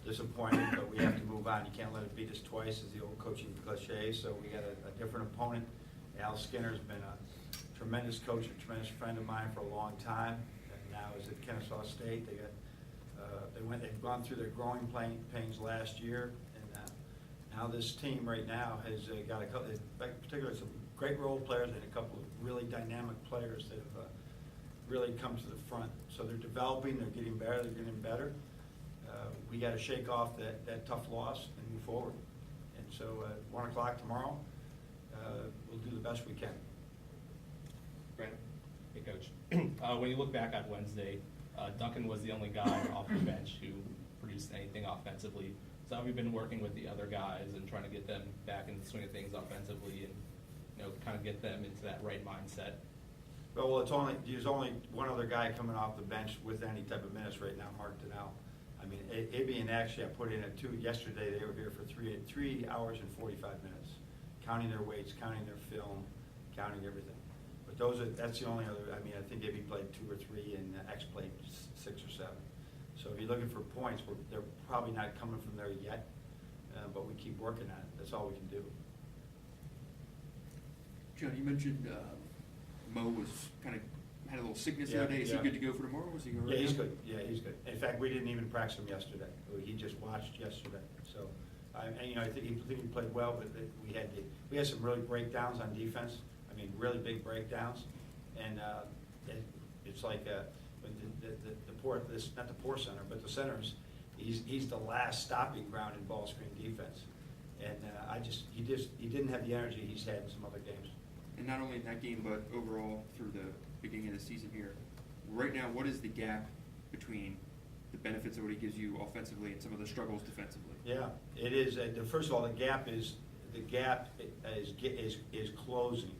disappointed, but we have to move on. You can't let it beat us twice, is the old coaching cliche, so we got a different opponent. Al Skinner's been a tremendous coach, a tremendous friend of mine for a long time, and now is at Kennesaw State. They've gone through their growing pains last year, and now this team right now has got a couple, in particular, some great role players and a couple of really dynamic players that have really come to the front. So they're developing, they're getting better. We got to shake off that tough loss and move forward. And so at 1 o'clock tomorrow, we'll do the best we can. Brandon? Hey, Coach. When you look back at Wednesday, Duncan was the only guy off the bench who produced anything offensively. So have you been working with the other guys and trying to get them back in the swing of things offensively and kind of get them into that right mindset? Well, there's only one other guy coming off the bench with any type of minutes right now, Mark Donnell. I mean, Ibby and actually I put in at 2 yesterday. They were here for 3 hours and 45 minutes, counting their weights, counting their film, counting everything. But that's the only other. I mean, I think Ibby played 2 or 3 and X played 6 or 7. So if you're looking for points, they're probably not coming from there yet, but we keep working on it. That's all we can do. John, you mentioned Mo was kind of had a little sickness the other day. Is he good to go for tomorrow? Was he go right Yeah, he's now? good. Yeah, he's good. In fact, we didn't even practice him yesterday. He just watched yesterday. So, and, I think he played well, but we had some really breakdowns on defense. I mean, really big breakdowns, and it's like when not the poor center, but the centers. He's the last stopping ground in ball screen defense, and he didn't have the energy he's had in some other games. And not only in that game, but overall through the beginning of the season here. Right now, what is the gap between the benefits of what he gives you offensively and some of the struggles defensively? Yeah, it is. First of all, the gap is closing,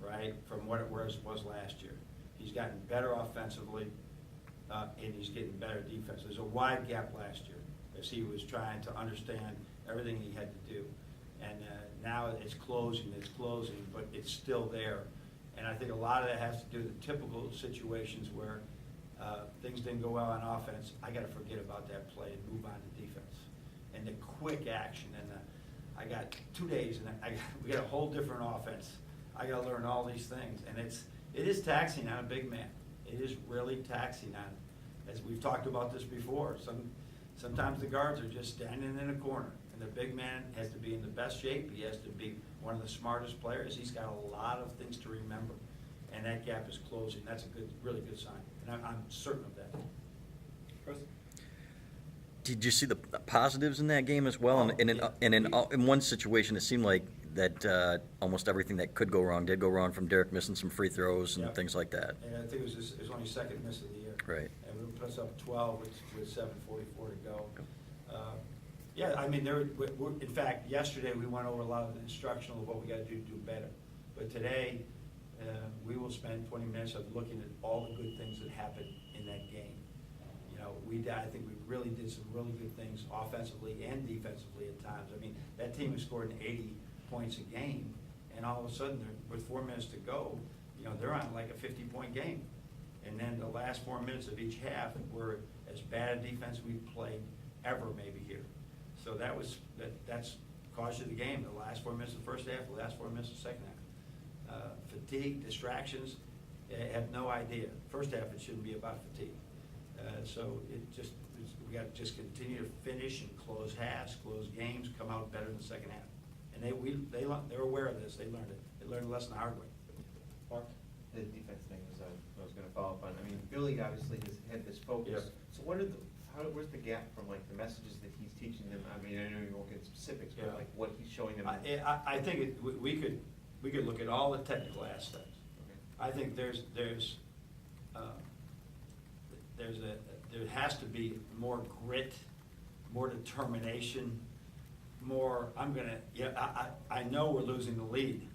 right, from what it was last year. He's gotten better offensively, and he's getting better defense. There's a wide gap last year as he was trying to understand everything he had to do. And now it's closing, but it's still there. And I think a lot of that has to do with the typical situations where things didn't go well on offense. I got to forget about that play and move on to defense. And the quick action, and I got 2 days, and we got a whole different offense. I got to learn all these things, and it is taxing on a big man. It is really taxing on, as we've talked about this before. Sometimes the guards are just standing in a corner. And the big man has to be in the best shape. He has to be one of the smartest players. He's got a lot of things to remember, and that gap is closing. That's a really good sign, and I'm certain of that. Chris? Did you see the positives in that game as well? In one situation, it seemed like that almost everything that could go wrong did go wrong, from Derek missing some free throws and things like that. And I think it was only second miss of the year. Right. And we put us up 12 with 7:44 to go. Yeah, I mean, in fact, yesterday we went over a lot of the instructional of what we got to do better. But today, we will spend 20 minutes of looking at all the good things that happened in that game. I think we really did some really good things offensively and defensively at times. I mean, that team was scoring 80 points a game, and all of a sudden, with 4 minutes to go, they're on like a 50-point game. And then the last 4 minutes of each half were as bad a defense we've played ever maybe here. So that's caused you the game. The last 4 minutes of the first half, the last 4 minutes of the second half. Fatigue, distractions, have no idea. First half, it shouldn't be about fatigue. So we got to just continue to finish and close halves, close games, come out better in the second half. And they're aware of this. They learned it. They learned a lesson the hard way. Mark? The defense thing was I was going to follow up on. I mean, Billy obviously has had this focus. Yeah. So where's the gap from like the messages that he's teaching them? I mean, I know you won't get specifics, but like what he's showing them. I think we could look at all the technical aspects. Okay. I think there has to be more grit, more determination, more. I know we're losing the lead.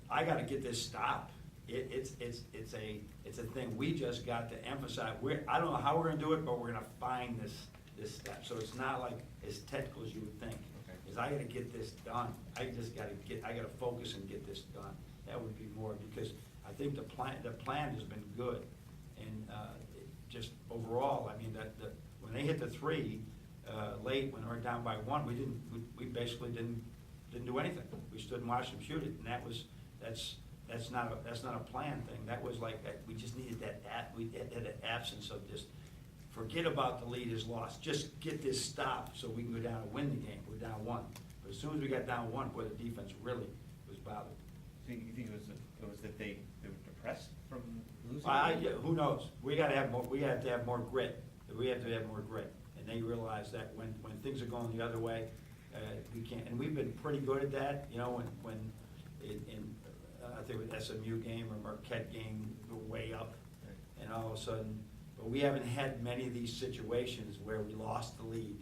I got to get this stopped. It's a thing we just got to emphasize. I don't know how we're going to do it, but we're going to find this step. So it's not like as technical as you would think. Okay. Is I got to get this done. I got to focus and get this done. That would be more, because I think the plan has been good, and just overall, I mean when they hit the three, late when we were down by one, we basically didn't do anything. We stood and watched them shoot it, and that's not a plan thing. That was like, we just needed we had that absence of just, forget about the lead is lost. Just get this stop so we can go down and win the game. We're down one. But as soon as we got down one, boy, the defense really was bothered. So you think it was that they were depressed from losing? Yeah, who knows? We have to have more grit. We have to have more grit. And they realize that when things are going the other way, we can't, and we've been pretty good at that, you know, when I think with SMU game or Marquette game, go way up, and all of a sudden, but we haven't had many of these situations where we lost the lead.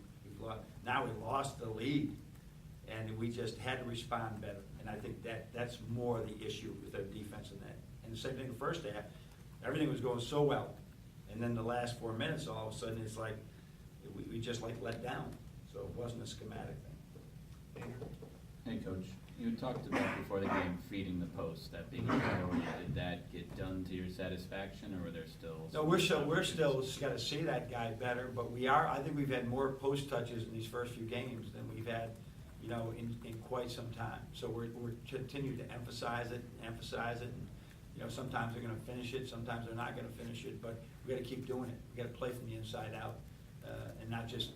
Now we lost the lead, and we just had to respond better. And I think that's more the issue with our defense in that. And the same thing the first half, everything was going so well, and then the last 4 minutes, all of a sudden, it's like we just like let down. So it wasn't a schematic thing. Hey, Coach, you talked about before the game feeding the post, that being a priority. Did that get done to your satisfaction, or were there still? No, we're still got to see that guy better, but I think we've had more post touches in these first few games than we've had, you know, in quite some time. So we're continuing to emphasize it, and, you know, sometimes they're going to finish it, sometimes they're not going to finish it, but we got to keep doing it. We got to play from the inside out, and not just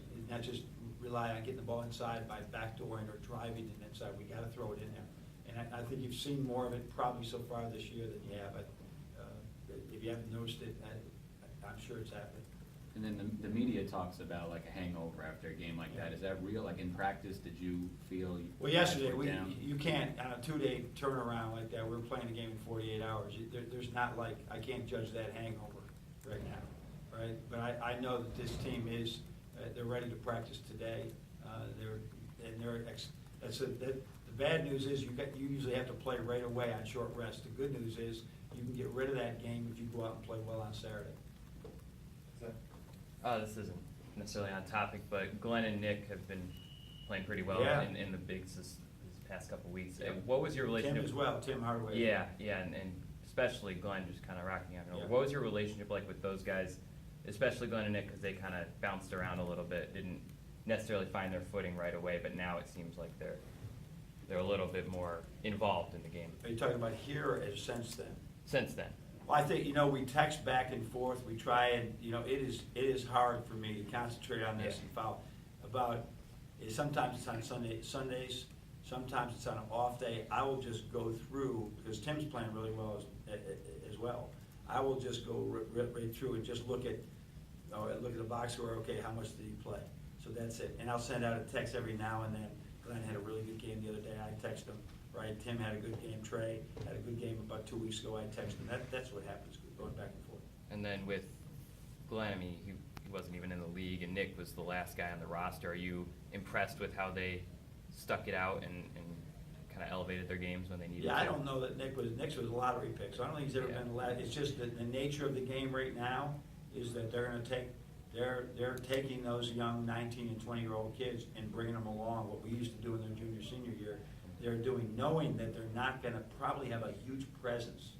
rely on getting the ball inside by backdooring or driving it inside. We got to throw it in there. And I think you've seen more of it probably so far this year than you have. If you haven't noticed it, I'm sure it's happening. And then the media talks about like a hangover after a game like that. Is that real? Like in practice, did you feel? Well, yesterday, down? you can't, on a 2-day turnaround like that, we're playing a game in 48 hours. There's not like, I can't judge that hangover right now, right? But I know that this team is, they're ready to practice today. The bad news is you usually have to play right away on short rest. The good news is you can get rid of that game if you go out and play well on Saturday. This isn't necessarily on topic, but Glenn and Nick have been playing pretty well Yeah. in the bigs this past couple weeks. Yeah. What was your relationship? Tim as well, Tim Hardaway. Yeah, and especially Glenn just kind of rocking out and over. Yeah. What was your relationship like with those guys, especially Glenn and Nick, because they kind of bounced around a little bit, didn't necessarily find their footing right away, but now it seems like they're a little bit more involved in the game Are you talking about here or since then? since then. Well, I think, you know, we text back and forth, we try and, you know, it is hard for me to concentrate on this Yeah. and follow. Sometimes it's on Sundays, sometimes it's on an off day. I will just go through, because Tim's playing really well as well. I will just go right through and just look at the box score, okay, how much did he play? So that's it. And I'll send out a text every now and then. Glenn had a really good game the other day, I text him. Right, Tim had a good game, Trey had a good game about 2 weeks ago, I texted him. That's what happens, going back and forth. And then with Glenn, I mean, he wasn't even in the league, and Nick was the last guy on the roster. Are you impressed with how they stuck it out and kind of elevated their games when they needed to? Yeah, I don't know that Nick's was a lottery pick, so I don't think he's ever Yeah. been it's just that the nature of the game right now is that they're taking those young 19 and 20-year-old kids and bringing them along, what we used to do in their junior, senior year. They're doing, knowing that they're not gonna probably have a huge presence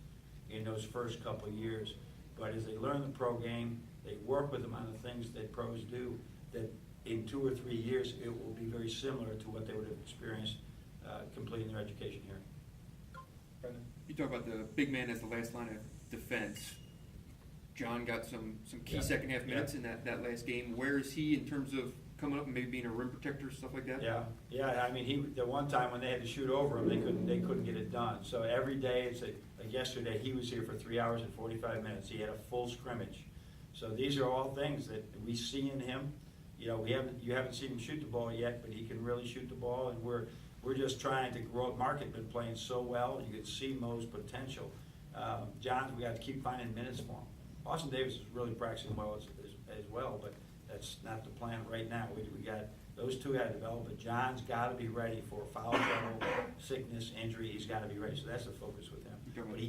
in those first couple of years. But as they learn the pro game, they work with them on the things that pros do, that in 2 or 3 years, it will be very similar to what they would have experienced completing their education here. You talk about the big man as the last line of defense. John got some key Yeah. second half minutes Yeah. in that last game. Where is he in terms of coming up and maybe being a rim protector, stuff like that? Yeah, I mean, the one time when they had to shoot over him, they couldn't get it done. So every day, like yesterday, he was here for 3 hours and 45 minutes. He had a full scrimmage. So these are all things that we see in him. You know, you haven't seen him shoot the ball yet, but he can really shoot the ball, and we're just trying to grow. Mark had been playing so well, you could see Mo's potential. John, we got to keep finding minutes for him. Austin Davis is really practicing well as well, but that's not the plan right now. We got those two got to develop, but John's got to be ready for foul trouble, sickness, injury. He's got to be ready. So that's the focus with him. You're talking But he